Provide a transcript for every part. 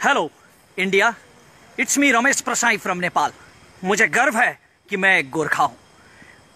Hello India, it's me Ramesh Prasai from Nepal. मुझे गर्व है कि मैं एक गोरखा हूं।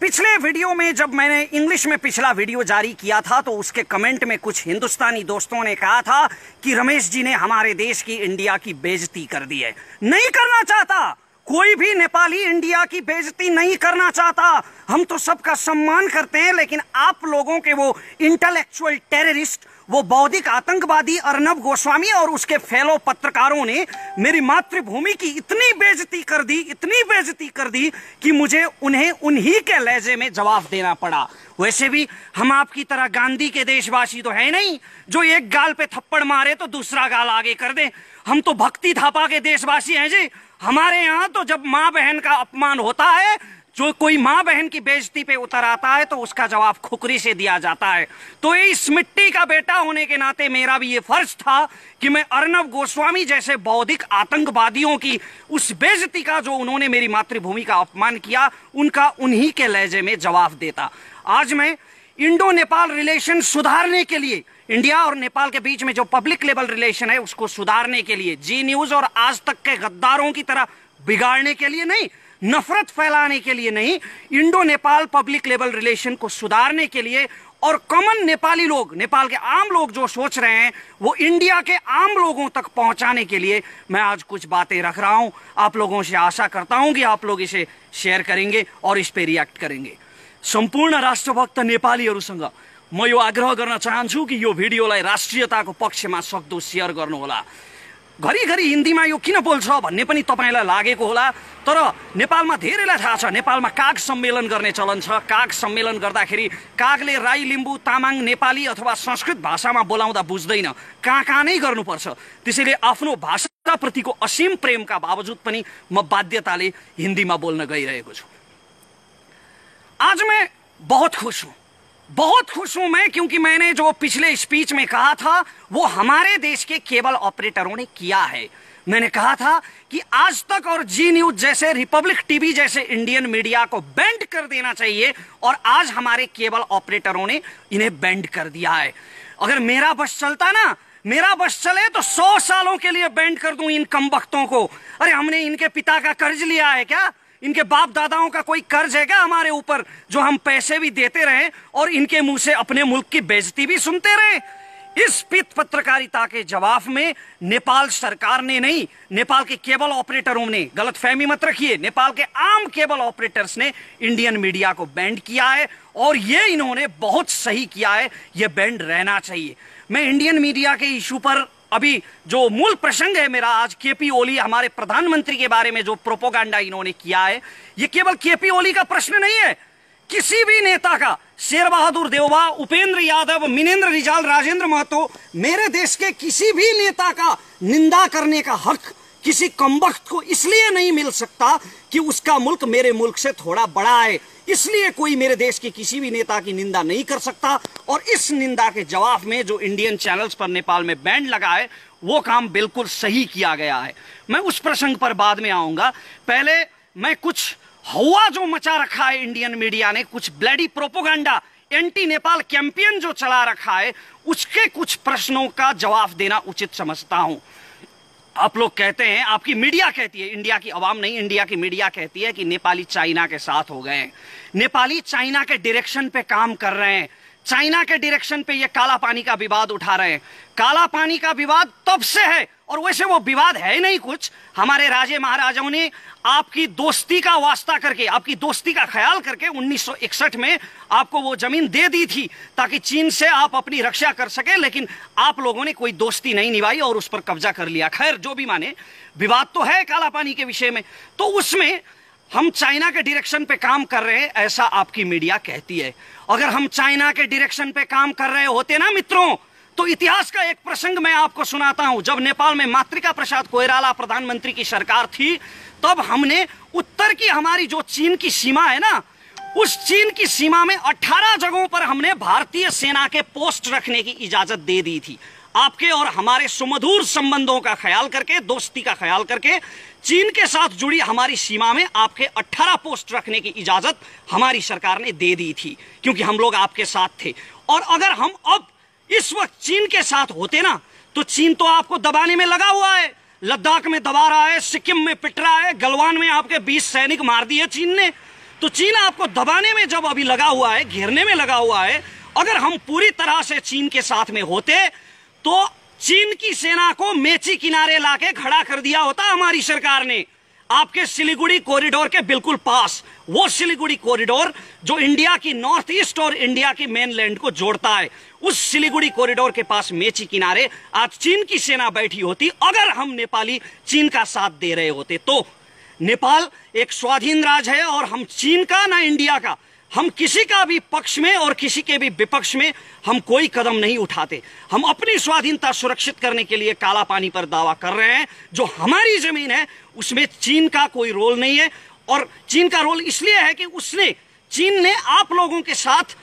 पिछले वीडियो में जब मैंने इंग्लिश में पिछला वीडियो जारी किया था तो उसके कमेंट में कुछ हिंदुस्तानी दोस्तों ने कहा था कि रमेश जी ने हमारे देश की, इंडिया की बेइज्जती कर दी है। नहीं करना चाहता, कोई भी नेपाली इंडिया की बेइज्जती नहीं करना चाहता। हम तो सबका सम्मान करते हैं, लेकिन आप लोगों के वो इंटेलेक्चुअल टेररिस्ट, वो बौद्धिक आतंकवादी अर्नब गोस्वामी और उसके फेलो पत्रकारों ने मेरी मातृभूमि की इतनी बेइज्जती कर दी कि मुझे उन्हें उन्हीं के लहजे में जवाब देना पड़ा। वैसे भी हम आपकी तरह गांधी के देशवासी तो है नहीं जो एक गाल पे थप्पड़ मारे तो दूसरा गाल आगे कर दे। हम तो भक्ति थापा के देशवासी हैं जी। हमारे यहाँ तो जब माँ बहन का अपमान होता है, जो कोई माँ बहन की बेइज्जती पे उतर आता है तो उसका जवाब खुकरी से दिया जाता है। तो इस मिट्टी का बेटा होने के नाते मेरा भी ये फर्ज था कि मैं अर्नब गोस्वामी जैसे बौद्धिक आतंकवादियों की उस बेइज्जती का, जो उन्होंने मेरी मातृभूमि का अपमान किया, उनका उन्हीं के लहजे में जवाब देता। आज मैं इंडो नेपाल रिलेशन सुधारने के लिए, इंडिया और नेपाल के बीच में जो पब्लिक लेवल रिलेशन है उसको सुधारने के लिए, जी न्यूज और आज तक के गद्दारों की तरह बिगाड़ने के लिए नहीं, नफरत फैलाने के लिए नहीं, Indo Nepal public level relation को सुधारने के लिए और कॉमन नेपाली लोग, नेपाल के आम लोग जो सोच रहे हैं वो इंडिया के आम लोगों तक पहुंचाने के लिए मैं आज कुछ बातें रख रहा हूं। आप लोगों से आशा करता हूं कि आप लोग इसे शेयर करेंगे और इस पे रिएक्ट करेंगे। सम्पूर्ण राष्ट्रभक्त नेपालीहरूसँग म यो आग्रह गर्न चाहन्छु कि यो भिडियोलाई राष्ट्रियताको पक्षमा सक्दो शेयर गर्नुहोला। घरिघरि हिन्दीमा यो किन बोल्छ भन्ने पनि तपाईलाई लागेको होला, तर नेपालमा धेरैलाई थाहा छ नेपालमा काग सम्मेलन गर्ने चलन छ। काग सम्मेलन गर्दाखेरि कागले राई, लिम्बू, तामाङ, नेपाली अथवा संस्कृत भाषामा बोलाउँदा बुझ्दैन, कहाँ नै गर्नुपर्छ। त्यसैले आफ्नो भाषाप्रतिको असीम प्रेमका बावजुद पनि म बाध्यताले हिन्दीमा बोल्न गइरहेको छु। आज मैं बहुत खुश हूं मैं, क्योंकि मैंने जो पिछले स्पीच में कहा था वो हमारे देश के केबल ऑपरेटरों ने किया है। मैंने कहा था कि आज तक और जी न्यूज जैसे, रिपब्लिक टीवी जैसे इंडियन मीडिया को बैंड कर देना चाहिए, और आज हमारे केबल ऑपरेटरों ने इन्हें बैंड कर दिया है। अगर मेरा बस चलता ना, मेरा बस चले तो 100 सालों के लिए बैंड कर दूं इन कमबख्तों को। अरे हमने इनके पिता का कर्ज लिया है क्या? इनके बाप दादाओं का कोई कर्ज है क्या हमारे ऊपर, जो हम पैसे भी देते रहे और इनके मुंह से अपने मुल्क की बेइज्जती भी सुनते रहे? इस पित पत्रकारिता के जवाब में नेपाल सरकार ने नहीं, नेपाल के केबल ऑपरेटरों ने, गलतफहमी मत रखिए, नेपाल के आम केबल ऑपरेटर्स ने इंडियन मीडिया को बैंड किया है, और ये इन्होंने बहुत सही किया है। ये बैंड रहना चाहिए। मैं इंडियन मीडिया के इशू पर अभी जो मूल प्रसंग है मेरा आज, केपी ओली, हमारे प्रधानमंत्री के बारे में जो प्रोपोगंडा इन्होंने किया है, ये केवल केपी ओली का प्रश्न नहीं है। किसी भी नेता का, शेर बहादुर देववा, उपेंद्र यादव, मिनेंद्र रिजाल, राजेंद्र महतो, मेरे देश के किसी भी नेता का निंदा करने का हक किसी कमबख्त को इसलिए नहीं मिल सकता कि उसका मुल्क मेरे मुल्क से थोड़ा बड़ा है। इसलिए कोई मेरे देश के किसी भी नेता की निंदा नहीं कर सकता। और इस निंदा के जवाब में जो इंडियन चैनल्स पर नेपाल में बैंड लगा है, वो काम बिल्कुल सही किया गया है। मैं उस प्रसंग पर बाद में आऊंगा। पहले मैं कुछ हवा जो मचा रखा है इंडियन मीडिया ने, कुछ bloody propaganda, anti Nepal campaign जो चला रखा है, उसके कुछ प्रश्नों का जवाब देना उचित समझता हूं। आप लोग कहते हैं, आपकी मीडिया कहती है, इंडिया की आवाम नहीं, इंडिया की मीडिया कहती है कि नेपाली चाइना के साथ हो गए, नेपाली चाइना के डायरेक्शन पे काम कर रहे हैं, चाइना के डायरेक्शन पे ये काला पानी का विवाद उठा रहे हैं। काला पानी का विवाद तब से है, और वैसे वो विवाद है नहीं कुछ। हमारे राजे महाराजाओं ने आपकी दोस्ती का वास्ता करके, आपकी दोस्ती का ख्याल करके 1961 में आपको वो जमीन दे दी थी ताकि चीन से आप अपनी रक्षा कर सके, लेकिन आप लोगों ने कोई दोस्ती नहीं निभाई और उस पर कब्जा कर लिया। खैर, जो भी माने, विवाद तो है काला पानी के विषय में, तो उसमें हम चाइना के डायरेक्शन पे काम कर रहे हैं, ऐसा आपकी मीडिया कहती है। अगर हम चाइना के डायरेक्शन पे काम कर रहे होते ना मित्रों, तो इतिहास का एक प्रसंग मैं आपको सुनाता हूं। जब नेपाल में मातृका प्रसाद कोइराला प्रधानमंत्री की सरकार थी, तब हमने उत्तर की हमारी जो चीन की सीमा है ना, उस चीन की सीमा में 18 जगहों पर हमने भारतीय सेना के पोस्ट रखने की इजाजत दे दी थी। आपके और हमारे सुमधुर संबंधों का ख्याल करके, दोस्ती का ख्याल करके, चीन के साथ जुड़ी हमारी सीमा में आपके 18 पोस्ट रखने की इजाजत हमारी सरकार ने दे दी थी, क्योंकि हम लोग आपके साथ थे। और अगर हम अब इस वक्त चीन के साथ होते ना, तो चीन तो आपको दबाने में लगा हुआ है। लद्दाख में दबा रहा है, सिक्किम में पिट रहा है, गलवान में आपके 20 सैनिक मार दिए चीन ने। तो चीन आपको दबाने में जब अभी लगा हुआ है, घेरने में लगा हुआ है, अगर हम पूरी तरह से चीन के साथ में होते तो चीन की सेना को मेची किनारे लाके खड़ा कर दिया होता हमारी सरकार ने, आपके सिलीगुड़ी कॉरिडोर के बिल्कुल पास। वो सिलीगुड़ी कॉरिडोर जो इंडिया की नॉर्थ ईस्ट और इंडिया की मेनलैंड को जोड़ता है, उस सिलीगुड़ी कॉरिडोर के पास मेची किनारे आज चीन की सेना बैठी होती अगर हम नेपाली चीन का साथ दे रहे होते तो। नेपाल एक स्वाधीन राज्य है और हम चीन का ना इंडिया का, हम किसी का भी पक्ष में और किसी के भी विपक्ष में हम कोई कदम नहीं उठाते। हम अपनी स्वाधीनता सुरक्षित करने के लिए काला पानी पर दावा कर रहे हैं। जो हमारी जमीन है उसमें चीन का कोई रोल नहीं है, और चीन का रोल इसलिए है कि चीन ने आप लोगों के साथ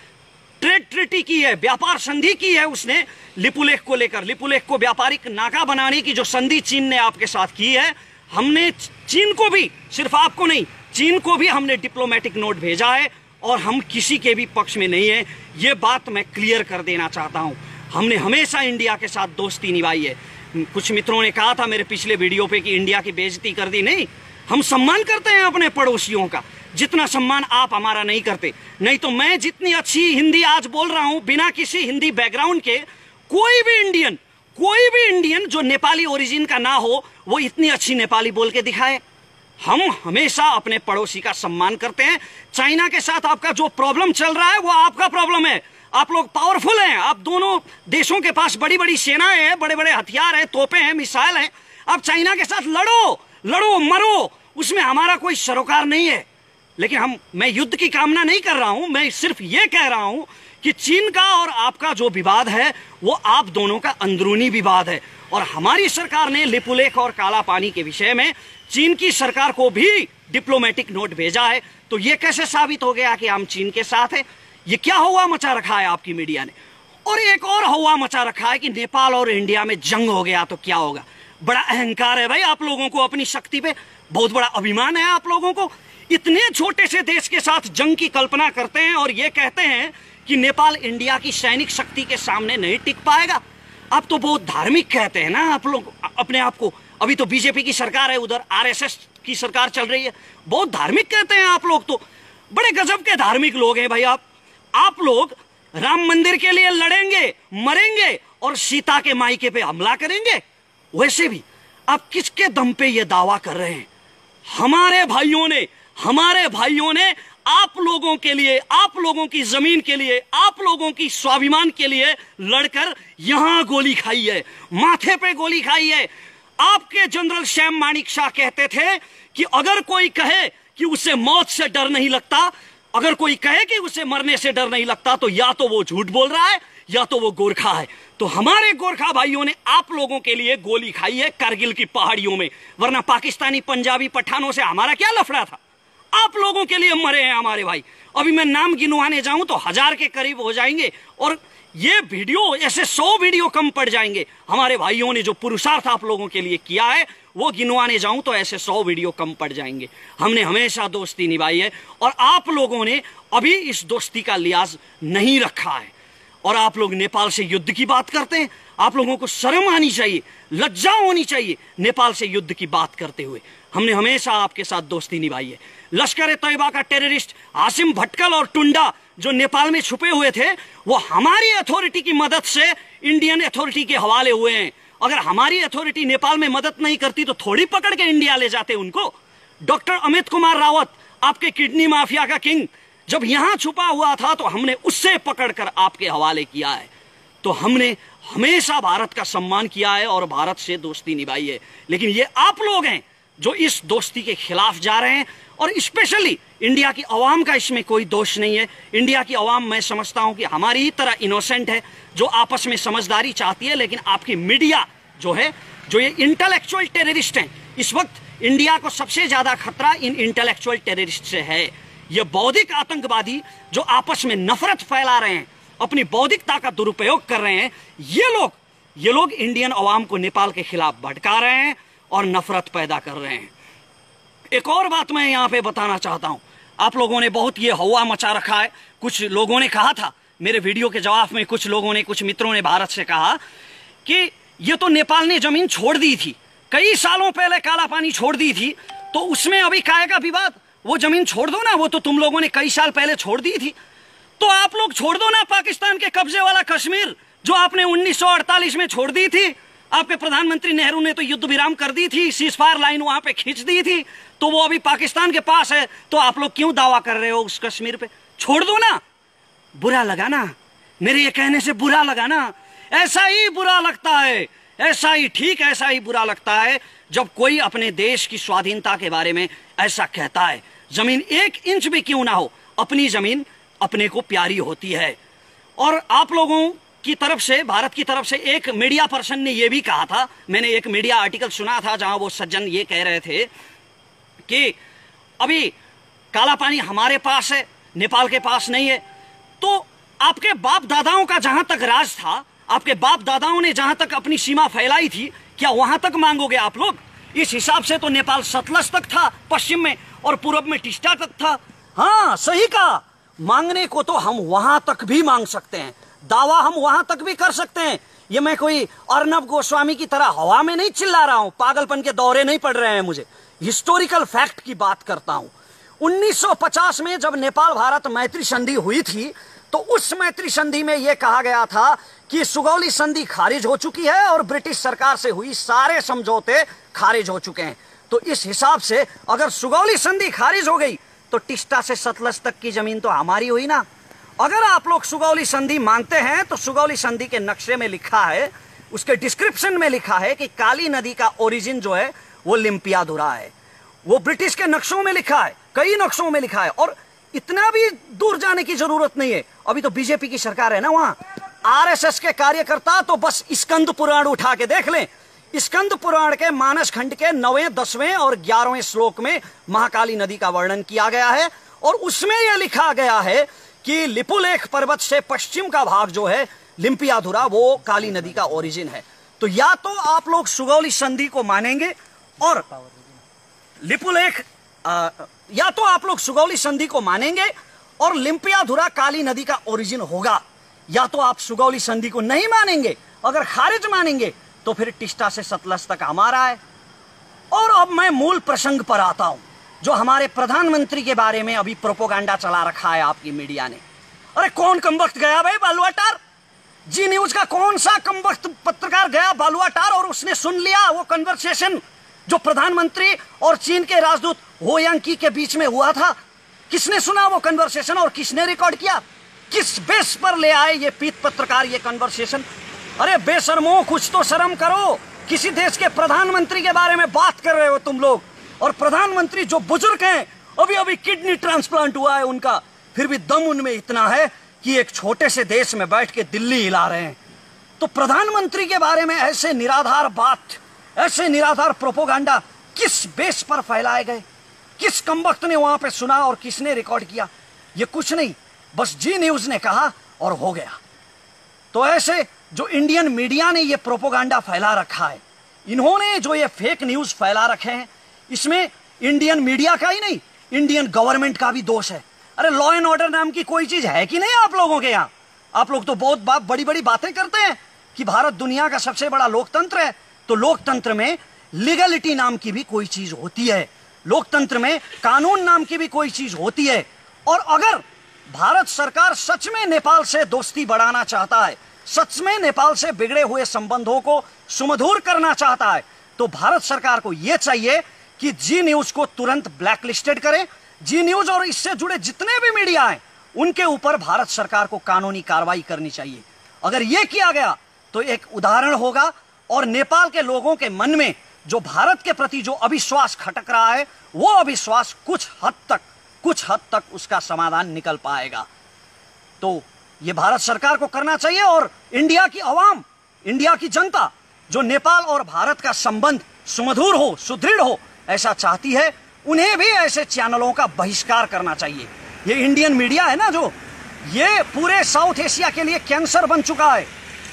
ट्रेड ट्रीटी की है, व्यापार संधि की है उसने लिपुलेख को लेकर। लिपुलेख को व्यापारिक नाका बनाने की जो संधि चीन ने आपके साथ की है, हमने चीन को भी, सिर्फ आपको नहीं, चीन को भी हमने डिप्लोमेटिक नोट भेजा है और हम किसी के भी पक्ष में नहीं है। ये बात मैं क्लियर कर देना चाहता हूं। हमने हमेशा इंडिया के साथ दोस्ती निभाई है। कुछ मित्रों ने कहा था मेरे पिछले वीडियो पे कि इंडिया की बेइज्जती कर दी। नहीं, हम सम्मान करते हैं अपने पड़ोसियों का, जितना सम्मान आप हमारा नहीं करते। नहीं तो मैं जितनी अच्छी हिंदी आज बोल रहा हूं बिना किसी हिंदी बैकग्राउंड के, कोई भी इंडियन जो नेपाली ओरिजिन का ना हो वो इतनी अच्छी नेपाली बोल के दिखाए। हम हमेशा अपने पड़ोसी का सम्मान करते हैं। चाइना के साथ आपका जो प्रॉब्लम चल रहा है वो आपका प्रॉब्लम है। आप लोग पावरफुल हैं, आप दोनों देशों के पास बड़ी बड़ी सेनाएं हैं, बड़े बड़े हथियार हैं, तोपें हैं, मिसाइल हैं। आप चाइना के साथ लड़ो मरो, उसमें हमारा कोई सरोकार नहीं है। लेकिन मैं युद्ध की कामना नहीं कर रहा हूं, मैं सिर्फ ये कह रहा हूं कि चीन का और आपका जो विवाद है वो आप दोनों का अंदरूनी विवाद है। और हमारी सरकार ने लिपुलेख और काला पानी के विषय में चीन की सरकार को भी डिप्लोमेटिक नोट भेजा है। तो ये कैसे साबित हो गया कि हम चीन के साथ हैं? ये क्या हवा मचा रखा है आपकी मीडिया ने? और एक और हवा मचा रखा है कि नेपाल और इंडिया में जंग हो गया तो क्या होगा। बड़ा अहंकार है भाई आप लोगों को अपनी शक्ति पे, बहुत बड़ा अभिमान है आप लोगों को। इतने छोटे से देश के साथ जंग की कल्पना करते हैं और ये कहते हैं कि नेपाल इंडिया की सैनिक शक्ति के सामने नहीं टिक पाएगा। आप तो बहुत धार्मिक कहते हैं ना आप लोग अपने आप को। अभी तो बीजेपी की सरकार है, उधर आरएसएस की सरकार चल रही है, बहुत धार्मिक कहते हैं आप लोग। तो बड़े गजब के धार्मिक लोग हैं भाई आप लोग राम मंदिर के लिए लड़ेंगे, मरेंगे और सीता के मायके पे हमला करेंगे। वैसे भी आप किसके दम पे ये दावा कर रहे हैं? हमारे भाइयों ने आप लोगों के लिए, आप लोगों की जमीन के लिए, आप लोगों की स्वाभिमान के लिए लड़कर यहां गोली खाई है, माथे पे गोली खाई है। आपके जनरल श्याम माणिक शाह कहते थे कि अगर कोई कहे कि उसे मौत से डर नहीं लगता, अगर कोई कहे कि उसे मरने से डर नहीं लगता, तो या तो वो झूठ बोल रहा है या तो वो गोरखा है। तो हमारे गोरखा भाइयों ने आप लोगों के लिए गोली खाई है कारगिल की पहाड़ियों में, वरना पाकिस्तानी पंजाबी पठानों से हमारा क्या लफड़ा था? आप लोगों के लिए मरे हैं हमारे भाई। अभी मैं नाम गिनवाने जाऊं तो 1000 के करीब हो जाएंगे और ये वीडियो ऐसे 100 वीडियो कम पड़ जाएंगे। हमारे भाइयों ने जो पुरुषार्थ आप लोगों के लिए किया है वो गिनवाने जाऊं तो ऐसे 100 वीडियो कम पड़ जाएंगे। हमने हमेशा दोस्ती निभाई है और आप लोगों ने अभी इस दोस्ती का लिहाज नहीं रखा है। और आप लोग नेपाल से युद्ध की बात करते हैं। आप लोगों को शर्म आनी चाहिए, लज्जा होनी चाहिए नेपाल से युद्ध की बात करते हुए। हमने हमेशा आपके साथ दोस्ती निभाई है। लश्कर ए तैयबा का टेररिस्ट हाशिम भटकल और टुंडा जो नेपाल में छुपे हुए थे, वो हमारी अथॉरिटी की मदद से इंडियन अथॉरिटी के हवाले हुए हैं। अगर हमारी अथॉरिटी नेपाल में मदद नहीं करती तो थोड़ी पकड़ के इंडिया ले जाते उनको। डॉक्टर अमित कुमार रावत, आपके किडनी माफिया का किंग, जब यहां छुपा हुआ था तो हमने उससे पकड़कर आपके हवाले किया है। तो हमने हमेशा भारत का सम्मान किया है और भारत से दोस्ती निभाई है। लेकिन ये आप लोग हैं जो इस दोस्ती के खिलाफ जा रहे हैं। और स्पेशली इंडिया की आवाम का इसमें कोई दोष नहीं है। इंडिया की आवाम मैं समझता हूं कि हमारी ही तरह इनोसेंट है, जो आपस में समझदारी चाहती है। लेकिन आपकी मीडिया जो है, जो ये इंटेलेक्चुअल टेररिस्ट हैं, इस वक्त इंडिया को सबसे ज्यादा खतरा इन इंटेलेक्चुअल टेररिस्ट से है। ये बौद्धिक आतंकवादी जो आपस में नफरत फैला रहे हैं, अपनी बौद्धिकता का दुरुपयोग कर रहे हैं, ये लोग इंडियन अवाम को नेपाल के खिलाफ भड़का रहे हैं और नफरत पैदा कर रहे हैं। एक और बात मैं यहां पे बताना चाहता हूं। आप लोगों ने बहुत ये हवा मचा रखा है। कुछ लोगों ने कहा था मेरे वीडियो के जवाब में, कुछ मित्रों ने भारत से कहा कि ये तो नेपाल ने जमीन छोड़ दी थी, कई सालों पहले काला पानी छोड़ दी थी, तो उसमें अभी काहे का विवाद? वो जमीन छोड़ दो ना, वो तो तुम लोगों ने कई साल पहले छोड़ दी थी। तो आप लोग छोड़ दो ना पाकिस्तान के कब्जे वाला कश्मीर, जो आपने 1948 में छोड़ दी थी। आपके प्रधानमंत्री नेहरू ने तो युद्ध विराम कर दी थी, सीजफायर लाइन वहां पे खींच दी थी, तो वो अभी पाकिस्तान के पास है। तो आप लोग क्यों दावा कर रहे हो उस कश्मीर पे? छोड़ दो ना। बुरा लगा ना? मेरे ये कहने से बुरा लगा ना? ऐसा ही बुरा लगता है, ऐसा ही, ठीक ऐसा ही बुरा लगता है जब कोई अपने देश की स्वाधीनता के बारे में ऐसा कहता है। जमीन 1 इंच भी क्यों ना हो, अपनी जमीन अपने को प्यारी होती है। और आप लोगों की तरफ से, भारत की तरफ से एक मीडिया पर्सन ने यह भी कहा था, मैंने एक मीडिया आर्टिकल सुना था जहां वो सज्जन ये कह रहे थे कि अभी काला पानी हमारे पास है, नेपाल के पास नहीं है। तो आपके बाप दादाओं का जहां तक राज था, आपके बाप दादाओं ने जहां तक अपनी सीमा फैलाई थी, क्या वहां तक मांगोगे आप लोग? इस हिसाब से तो नेपाल सतलज तक था पश्चिम में, और पूर्व में टिस्टा तक था। हाँ, सही कहा। मांगने को तो हम वहां तक भी मांग सकते हैं, दावा हम वहां तक भी कर सकते हैं। ये मैं कोई अर्नब गोस्वामी की तरह हवा में नहीं चिल्ला रहा हूं, पागलपन के दौरे नहीं पड़ रहे हैं मुझे, हिस्टोरिकल फैक्ट की बात करता हूं। 1950 में जब नेपाल भारत मैत्री संधि हुई थी, तो उस मैत्री संधि में यह कहा गया था कि सुगौली संधि खारिज हो चुकी है और ब्रिटिश सरकार से हुई सारे समझौते खारिज हो चुके हैं। तो इस हिसाब से अगर सुगौली संधि खारिज हो गई तो टिस्टा से सतलज तक की जमीन तो हमारी हुई ना। अगर आप लोग सुगौली संधि मानते हैं तो सुगौली संधि के नक्शे में लिखा है, उसके डिस्क्रिप्शन में लिखा है कि काली नदी का ओरिजिन जो है वो लिम्पियाधुरा है। वो ब्रिटिश के नक्शों में लिखा है, कई नक्शों में लिखा है। और इतना भी दूर जाने की जरूरत नहीं है, अभी तो बीजेपी की सरकार है ना वहां। आरएसएस के कार्यकर्ता तो बस स्कंद पुराण उठा के देख लें। स्कंद पुराण के मानस खंड के 9वें, 10वें और 11वें श्लोक में महाकाली नदी का वर्णन किया गया है, और उसमें यह लिखा गया है कि लिपुलेख पर्वत से पश्चिम का भाग जो है लिम्पियाधुरा, वो काली नदी का ओरिजिन है। तो या तो आप लोग सुगौली संधि को मानेंगे और लिपुलेख, या तो आप लोग सुगौली संधि को मानेंगे और लिम्पियाधुरा काली नदी का ओरिजिन होगा, या तो आप सुगौली संधि को नहीं मानेंगे। अगर खारिज मानेंगे तो फिर टिस्टा से सतलज तक हमारा है। और अब मैं मूल प्रसंग पर आता हूं, जो हमारे प्रधानमंत्री के बारे में अभी प्रोपोगंडा चला रखा है आपकी मीडिया ने। अरे कौन कमबख्त गया भाई बालुआटार? जी न्यूज का कौन सा कमबख्त पत्रकार गया बालुआटार और उसने सुन लिया वो कन्वर्सेशन जो प्रधानमंत्री और चीन के राजदूत हो यांकी के बीच में हुआ था? किसने सुना वो कन्वर्सेशन और किसने रिकॉर्ड किया? किस बेस पर ले आए ये पीत पत्रकार ये कन्वर्सेशन? अरे बेशर्मो, कुछ तो शर्म करो। किसी देश के प्रधानमंत्री के बारे में बात कर रहे हो तुम लोग, और प्रधानमंत्री जो बुजुर्ग हैं, अभी अभी किडनी ट्रांसप्लांट हुआ है उनका, फिर भी दम उनमें इतना है कि एक छोटे से देश में बैठ के दिल्ली हिला रहे हैं। तो प्रधानमंत्री के बारे में ऐसे निराधार बात, ऐसे निराधार प्रोपोगंडा किस बेस पर फैलाए गए? किस कमबख्त ने वहां पे सुना और किसने रिकॉर्ड किया? ये कुछ नहीं, बस जी न्यूज ने कहा और हो गया। तो ऐसे जो इंडियन मीडिया ने ये प्रोपोगंडा फैला रखा है, इन्होंने जो ये फेक न्यूज फैला रखे हैं, इसमें इंडियन मीडिया का ही नहीं, इंडियन गवर्नमेंट का भी दोष है। अरे लॉ एंड ऑर्डर नाम की कोई चीज है कि नहीं आप लोगों के यहाँ? आप लोग तो बहुत बड़ी बड़ी बातें करते हैं कि भारत दुनिया का सबसे बड़ा लोकतंत्र है। तो लोकतंत्र में लीगलिटी नाम की भी कोई चीज होती है, लोकतंत्र में कानून नाम की भी कोई चीज होती है। और अगर भारत सरकार सच में नेपाल से दोस्ती बढ़ाना चाहता है, सच में नेपाल से बिगड़े हुए संबंधों को सुमधुर करना चाहता है, तो भारत सरकार को यह चाहिए कि जी न्यूज को तुरंत ब्लैकलिस्टेड करे। जी न्यूज और इससे जुड़े जितने भी मीडिया हैं, उनके ऊपर भारत सरकार को कानूनी कार्रवाई करनी चाहिए। अगर यह किया गया तो एक उदाहरण होगा, और नेपाल के लोगों के मन में जो भारत के प्रति जो अविश्वास खटक रहा है, वो अविश्वास कुछ हद तक उसका समाधान निकल पाएगा। तो ये भारत सरकार को करना चाहिए, और इंडिया की आवाम, इंडिया की जनता जो नेपाल और भारत का संबंध सुमधुर हो, सुदृढ़ हो, ऐसा चाहती है, उन्हें भी ऐसे चैनलों का बहिष्कार करना चाहिए। ये इंडियन मीडिया है ना, जो ये पूरे साउथ एशिया के लिए कैंसर बन चुका है,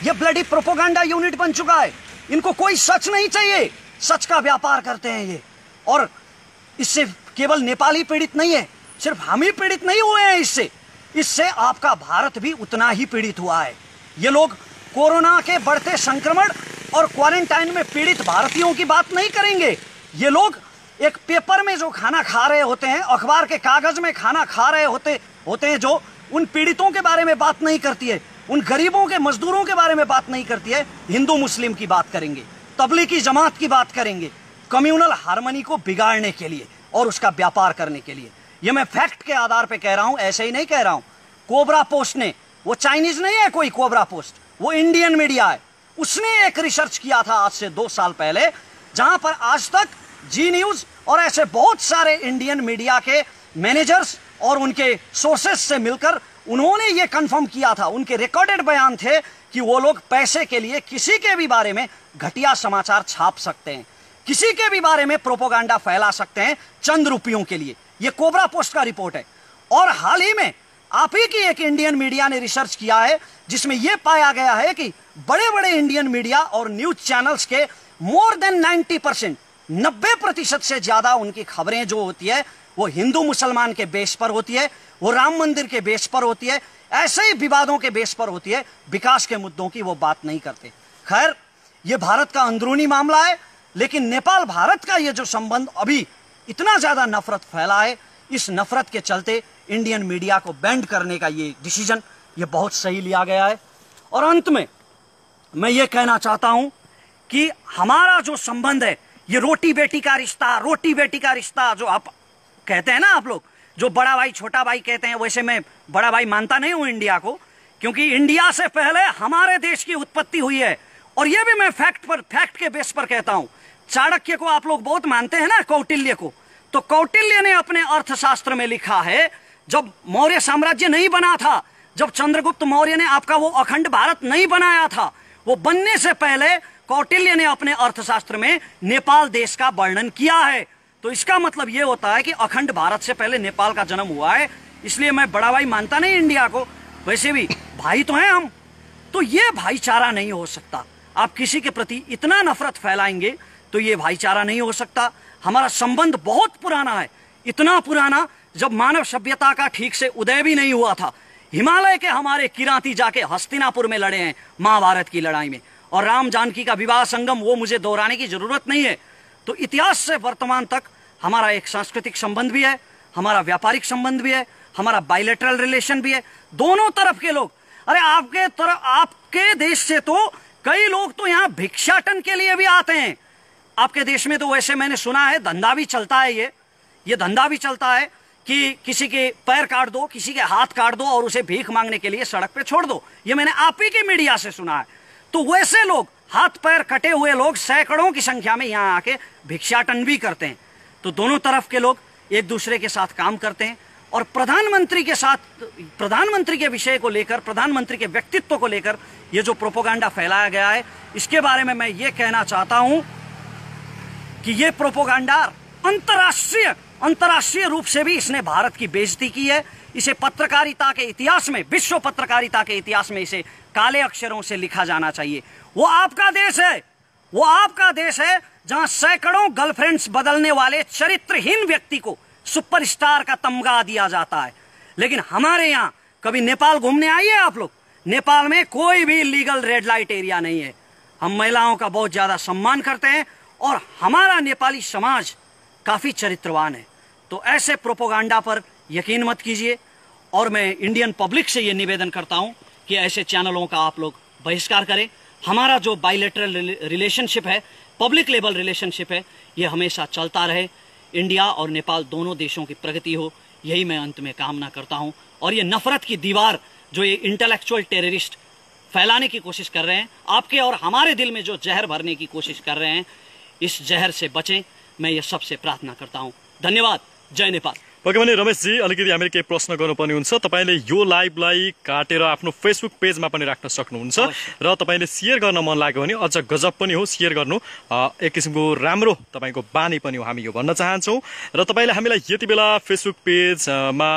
ये ब्लडी प्रोपोगंडा यूनिट बन चुका है। इनको कोई सच नहीं चाहिए, सच का व्यापार करते हैं ये। और इससे केवल नेपाल ही पीड़ित नहीं है, सिर्फ हम ही पीड़ित नहीं हुए हैं इससे आपका भारत भी उतना ही पीड़ित हुआ है। ये लोग कोरोना के बढ़ते संक्रमण और क्वारंटाइन में पीड़ित भारतीयों की बात नहीं करेंगे। ये लोग एक पेपर में जो खाना खा रहे होते हैं, अखबार के कागज में खाना खा रहे होते हैं, जो उन पीड़ितों के बारे में बात नहीं करती है, उन गरीबों के मजदूरों के बारे में बात नहीं करती है। हिंदू मुस्लिम की बात करेंगे, तबलीगी जमात की बात करेंगे, कम्युनल हार्मनी को बिगाड़ने के लिए और उसका व्यापार करने के लिए। ये मैं फैक्ट के आधार पे कह रहा हूं, ऐसे ही नहीं कह रहा हूं। कोबरा पोस्ट ने, वो चाइनीज नहीं है कोई कोबरा पोस्ट, वो इंडियन मीडिया है, उसने एक रिसर्च किया था आज से 2 साल पहले, जहां पर आज तक जी न्यूज और ऐसे बहुत सारे इंडियन मीडिया के मैनेजर्स और उनके सोर्सेस से मिलकर उन्होंने ये कंफर्म किया था, उनके रिकॉर्डेड बयान थे कि वो लोग पैसे के लिए किसी के भी बारे में घटिया समाचार छाप सकते हैं, किसी के भी बारे में प्रोपोगंडा फैला सकते हैं चंद रुपयों के लिए। ये कोबरा पोस्ट का रिपोर्ट है। और हाल ही में आप ही की एक इंडियन मीडिया ने रिसर्च किया है, जिसमें यह पाया गया है कि बड़े बड़े इंडियन मीडिया और न्यूज चैनल्स के मोर देन 90%, 90% से ज्यादा उनकी खबरें जो होती है वो हिंदू मुसलमान के बेस पर होती है, वो राम मंदिर के बेस पर होती है, ऐसे ही विवादों के बेस पर होती है, विकास के मुद्दों की वो बात नहीं करते। खैर, ये भारत का अंदरूनी मामला है, लेकिन नेपाल भारत का ये जो संबंध अभी इतना ज्यादा नफरत फैला है, इस नफरत के चलते इंडियन मीडिया को बैंड करने का ये डिसीजन ये बहुत सही लिया गया है। और अंत में मैं ये कहना चाहता हूं कि हमारा जो संबंध है, ये रोटी बेटी का रिश्ता, रोटी बेटी का रिश्ता जो आप कहते हैं ना, आप लोग जो बड़ा भाई छोटा भाई कहते हैं, वैसे मैं बड़ा भाई मानता नहीं हूं इंडिया को, क्योंकि इंडिया से पहले हमारे देश की उत्पत्ति हुई है। और यह भी मैं फैक्ट के बेस पर कहता हूं। चाणक्य को आप लोग बहुत मानते हैं ना, कौटिल्य को, तो कौटिल्य ने अपने अर्थशास्त्र में लिखा है, जब मौर्य साम्राज्य नहीं बना था, जब चंद्रगुप्त मौर्य ने आपका वो अखंड भारत नहीं बनाया था, वो बनने से पहले कौटिल्य ने अपने अर्थशास्त्र में नेपाल देश का वर्णन किया है। तो इसका मतलब ये होता है कि अखंड भारत से पहले नेपाल का जन्म हुआ है। इसलिए मैं बड़ा भाई मानता नहीं इंडिया को, वैसे भी भाई तो हैं हम। तो ये भाईचारा नहीं हो सकता। आप किसी के प्रति इतना नफरत फैलाएंगे तो ये भाईचारा नहीं हो सकता। हमारा संबंध बहुत पुराना है, इतना पुराना जब मानव सभ्यता का ठीक से उदय भी नहीं हुआ था। हिमालय के हमारे किराती जाके हस्तिनापुर में लड़े हैं महाभारत की लड़ाई में, और राम जानकी का विवाह संगम, वो मुझे दोहराने की जरूरत नहीं है। तो इतिहास से वर्तमान तक हमारा एक सांस्कृतिक संबंध भी है, हमारा व्यापारिक संबंध भी है, हमारा बायलैटरल रिलेशन भी है। दोनों तरफ के लोग, अरे आपके देश से तो कई लोग तो यहाँ भिक्षाटन के लिए भी आते हैं। आपके देश में तो वैसे मैंने सुना है धंधा भी चलता है, ये धंधा भी चलता है कि किसी के पैर काट दो, किसी के हाथ काट दो और उसे भीख मांगने के लिए सड़क पे छोड़ दो। ये मैंने आप ही के मीडिया से सुना है। तो वैसे लोग, हाथ पैर कटे हुए लोग सैकड़ों की संख्या में यहाँ आके भिक्षाटन भी करते हैं। तो दोनों तरफ के लोग एक दूसरे के साथ काम करते हैं। और प्रधानमंत्री के साथ, प्रधानमंत्री के विषय को लेकर, प्रधानमंत्री के व्यक्तित्व को लेकर ये जो प्रोपोगंडा फैलाया गया है, इसके बारे में मैं ये कहना चाहता हूं कि ये प्रोपोगंडा अंतर्राष्ट्रीय रूप से भी इसने भारत की बेइज्जती की है। इसे पत्रकारिता के इतिहास में, विश्व पत्रकारिता के इतिहास में इसे काले अक्षरों से लिखा जाना चाहिए। वो आपका देश है, वो आपका देश है जहां सैकड़ों गर्लफ्रेंड्स बदलने वाले चरित्रहीन व्यक्ति को सुपरस्टार का तमगा दिया जाता है। लेकिन हमारे यहां, कभी नेपाल घूमने आइए आप लोग, नेपाल में कोई भी लीगल रेड लाइट एरिया नहीं है। हम महिलाओं का बहुत ज्यादा सम्मान करते हैं और हमारा नेपाली समाज काफी चरित्रवान है। तो ऐसे प्रोपोगंडा पर यकीन मत कीजिए। और मैं इंडियन पब्लिक से यह निवेदन करता हूं कि ऐसे चैनलों का आप लोग बहिष्कार करें। हमारा जो बायलैटरल रिलेशनशिप है, पब्लिक लेवल रिलेशनशिप है, ये हमेशा चलता रहे। इंडिया और नेपाल दोनों देशों की प्रगति हो, यही मैं अंत में कामना करता हूं। और ये नफरत की दीवार जो ये इंटेलेक्चुअल टेररिस्ट फैलाने की कोशिश कर रहे हैं, आपके और हमारे दिल में जो जहर भरने की कोशिश कर रहे हैं, इस जहर से बचें, मैं ये सबसे प्रार्थना करता हूं। धन्यवाद। जय नेपाल। ओके भने रमेशजी, अलिकति हामीले केही प्रश्न गर्नुपर्ने हुन्छ। तपाईले यो लाइभलाई काटेर आफ्नो फेसबुक पेजमा पनि राख्न सक्नुहुन्छ र तपाईले शेयर गर्न मन लाग्यो भने अझ गजब पनि हो, शेयर गर्नु एक किसिमको राम्रो तपाईको बानी पनि हो, हामी यो भन्न चाहन्छौँ। र तपाईले हामीलाई यति बेला फेसबुक पेजमा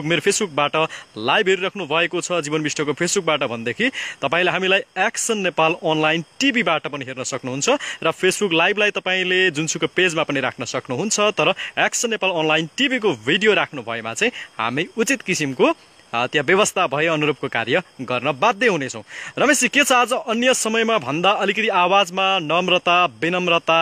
मेरो फेसबुकबाट लाइभ हेरिराख्नु भएको छ, जीवन विष्टको फेसबुकबाट भनेदेखि तपाईले हामीलाई एक्सन नेपाल अनलाइन टिभीबाट पनि हेर्न सक्नुहुन्छ र फेसबुक लाइभलाई तपाईले जुनसुकै पेजमा पनि राख्न सक्नुहुन्छ। तर एक्सन नेपाल अनलाइन टिभीको भिडियो राख्नु भएमा चाहिँ हामी उचित किसिमको त्यहाँ व्यवस्था भए अनुरूपको कार्य गर्न बाध्य हुनेछौँ। रमेशजी, के छ आज अन्य समयमा भन्दा अलिकति आवाजमा नम्रता विनम्रता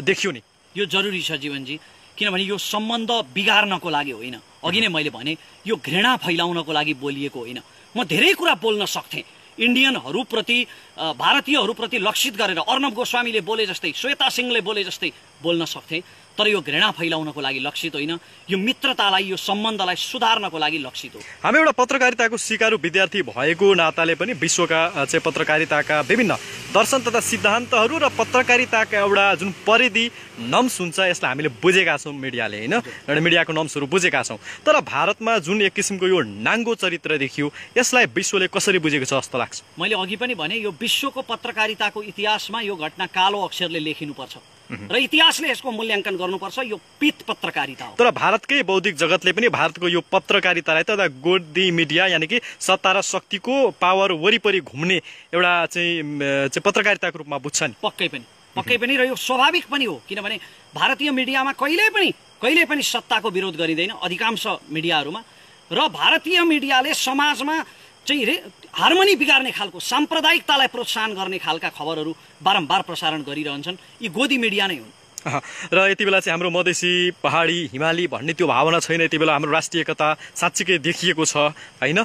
देखियो नि? यो जरुरी छ जीवनजी, किनभने यो सम्बन्ध बिगार्नको लागि होइन। अघि नै मैले भने यो घृणा फैलाउनको लागि बोलिएको होइन। म धेरै कुरा बोल्न सक्थेँ, इन्डियनहरूप्रति भारतीयहरूप्रति लक्षित गरेर अर्णव गोस्वामीले बोले जस्तै, श्वेता सिंहले बोले जस्तै बोल्न सक्थेँ, तर यो घृणा फैलाउनको लागि लक्षित होइन। यो मित्रतालाई, यो सम्बन्धलाई सुधार्नको लागि लक्षित हो। हामी एउटा पत्रकारिताको सिकारु विद्यार्थी भएको नाताले पनि विश्वका चाहिँ पत्रकारिताका विभिन्न दर्शन तथा सिद्धान्तहरू र पत्रकारिताका एउटा जुन परिधि नम्स हुन्छ यसलाई हामीले बुझेका छौँ, मिडियाले होइन, एउटा मिडियाको नम्सहरू बुझेका छौँ। तर भारतमा जुन एक किसिमको यो नाङ्गो चरित्र देखियो यसलाई विश्वले कसरी बुझेको छ जस्तो लाग्छ? मैले अघि पनि भने यो विश्वको पत्रकारिताको इतिहासमा यो घटना कालो अक्षरले लेखिनुपर्छ र इतिहासले यसको मूल्याङ्कन गर्नुपर्छ। यो पित पत्रकारिता हो। तर भारतकै बौद्धिक जगतले पनि भारतको यो पत्रकारितालाई त गोदी मिडिया यानि कि सत्ता र शक्तिको पावर वरिपरि घुम्ने एउटा चाहिँ पत्रकारिताको रूपमा बुझ्छ नि? पक्कै पनि र यो स्वाभाविक पनि हो, किनभने भारतीय मिडियामा कहिले पनि सत्ताको विरोध गरिँदैन अधिकांश मिडियाहरूमा, र भारतीय मिडियाले समाजमा चाहिँ हार्मोनी बिगार्ने खालको साम्प्रदायिकतालाई प्रोत्साहन गर्ने खालका खबरहरू बारम्बार प्रसारण गरिरहन्छन्। यी गोदी मिडिया नै हुन्। र यति बेला चाहिँ हाम्रो मधेसी पहाडी हिमाली भन्ने त्यो भावना छैन। यति बेला हाम्रो राष्ट्रिय एकता साँच्चीकै देखिएको छ होइन।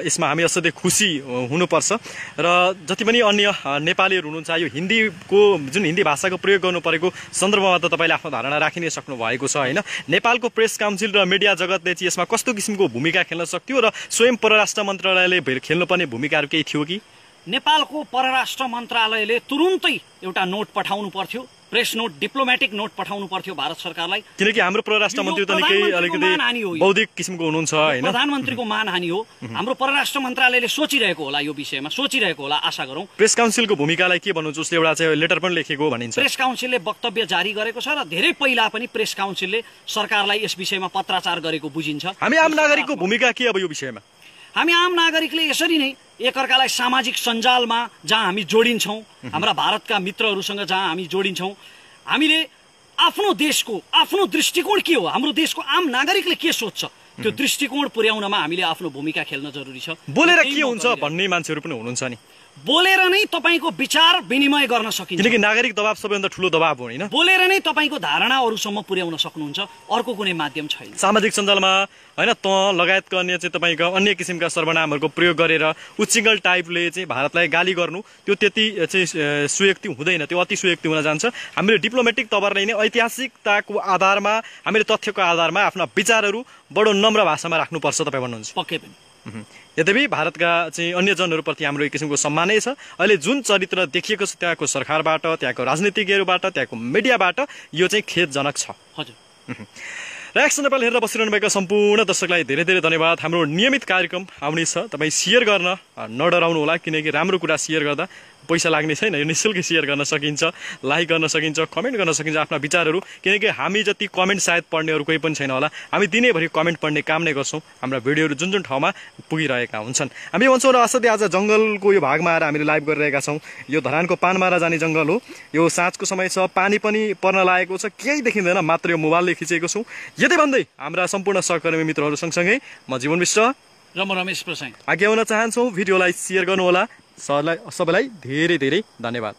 यसमा हामी असाध्यै खुसी हुनुपर्छ। र जति पनि अन्य नेपालीहरू हुनुहुन्छ, यो हिन्दीको जुन हिन्दी भाषाको प्रयोग गर्नु परेको सन्दर्भमा त तपाईँले आफ्नो धारणा राखि नै सक्नु भएको छ होइन। नेपालको प्रेस काउन्सिल र मिडिया जगतले चाहिँ यसमा कस्तो किसिमको भूमिका खेल्न सक्थ्यो र स्वयं परराष्ट्र मन्त्रालयले खेल्नुपर्ने भूमिकाहरू केही थियो कि? नेपालको परराष्ट्र मन्त्रालयले तुरुन्तै एउटा नोट पठाउनु पर्थ्यो, प्रेस नोट, डिप्लोमेटिक नोट पठाउनु पर्थ्यो भारत सरकारलाई, किनकि हाम्रो परराष्ट्र मन्त्री त निकै अलिकति बौद्धिक किसिमको हुनुहुन्छ होइन। प्रधानमन्त्रीको मानहानि हो। हाम्रो परराष्ट्र मन्त्रालयले सोचिरहेको होला, यो विषयमा सोचिरहेको होला, आशा गरौँ। प्रेस काउन्सिलको भूमिकालाई के भन्नुहुन्छ? उसले एउटा चाहिँ लेटर पनि लेखेको भनिन्छ। प्रेस काउन्सिलले वक्तव्य जारी गरेको छ र धेरै पहिला पनि प्रेस काउन्सिलले सरकारलाई यस विषयमा पत्राचार गरेको बुझिन्छ। हामी आम नागरिकको भूमिका के अब यो विषयमा? हामी आम नागरिकले यसरी नै एकअर्कालाई सामाजिक सञ्जालमा जहाँ हामी जोडिन्छौँ, हाम्रा भारतका मित्रहरूसँग जहाँ हामी जोडिन्छौँ, हामीले आफ्नो देशको आफ्नो दृष्टिकोण के हो, हाम्रो देशको आम नागरिकले के सोच्छ, त्यो दृष्टिकोण पुर्याउनमा हामीले आफ्नो भूमिका खेल्न जरुरी छ। बोलेर के हुन्छ भन्ने मान्छेहरू पनि हुनुहुन्छ नि। बोलेर नै तपाईको विचार विनिमय गर्न सकिन्छ, किनकि नागरिक दबाव सबैभन्दा ठुलो दबाव हो होइन। बोलेर नै तपाईको धारणा अरूसम्म पुर्याउन सक्नुहुन्छ, अर्को कुनै माध्यम छैन। सामाजिक सञ्जालमा होइन त लगायतका अन्य चाहिँ तपाईँका अन्य किसिमका सर्वनामहरूको प्रयोग गरेर उच्चिङ्गल टाइपले चाहिँ भारतलाई गाली गर्नु त्यो त्यति चाहिँ सुयुक्ति हुँदैन, त्यो अति सुयुक्ति हुन जान्छ। हामीले डिप्लोमेटिक तवरले नै ऐतिहासिकताको आधारमा, हामीले तथ्यको आधारमा आफ्ना विचारहरू बडो नम्र भाषामा राख्नुपर्छ तपाईँ भन्नुहुन्छ? पक्कै पनि। यद्यपि भारतका चाहिँ अन्य जनहरूप्रति हाम्रो एक किसिमको सम्मानै छ। अहिले जुन चरित्र देखिएको छ त्यहाँको सरकारबाट, त्यहाँको राजनीतिज्ञहरूबाट, त्यहाँको मिडियाबाट यो चाहिँ खेदजनक छ। हजुर। र एक्सन नेपाल हेरेर बसिरहनु भएका सम्पूर्ण दर्शकलाई धेरै धेरै धन्यवाद। हाम्रो नियमित कार्यक्रम आउने छ, तपाईँ सेयर गर्न नडराउनु होला, किनकि राम्रो कुरा सेयर गर्दा पैसा लाग्ने छैन, यो निःशुल्क सेयर गर्न सकिन्छ, लाइक गर्न सकिन्छ, कमेन्ट गर्न सकिन्छ आफ्ना विचारहरू, किनकि हामी जति कमेन्ट सायद पढ्नेहरू कोही पनि छैन होला। हामी दिनैभरि कमेन्ट पढ्ने काम नै गर्छौँ। हाम्रा भिडियोहरू जुन जुन ठाउँमा पुगिरहेका हुन्छन् हामी भन्छौँ। र असाध्यै आज जङ्गलको यो भागमा आएर हामीले लाइभ गरिरहेका छौँ। यो धरानको पानमारा जाने जङ्गल हो, यो साँझको समय छ, पानी पनि पर्न लागेको छ, केही देखिँदैन, मात्र यो मोबाइलले खिचेको छौँ। यति भन्दै हाम्रा सम्पूर्ण सहकर्मी मित्रहरू सँगसँगै म जीवन विष्ट र म रमेश प्रसाई आज्ञा हुन चाहन्छौँ। भिडियोलाई सेयर गर्नुहोला। सबैलाई धेरै धेरै धन्यवाद।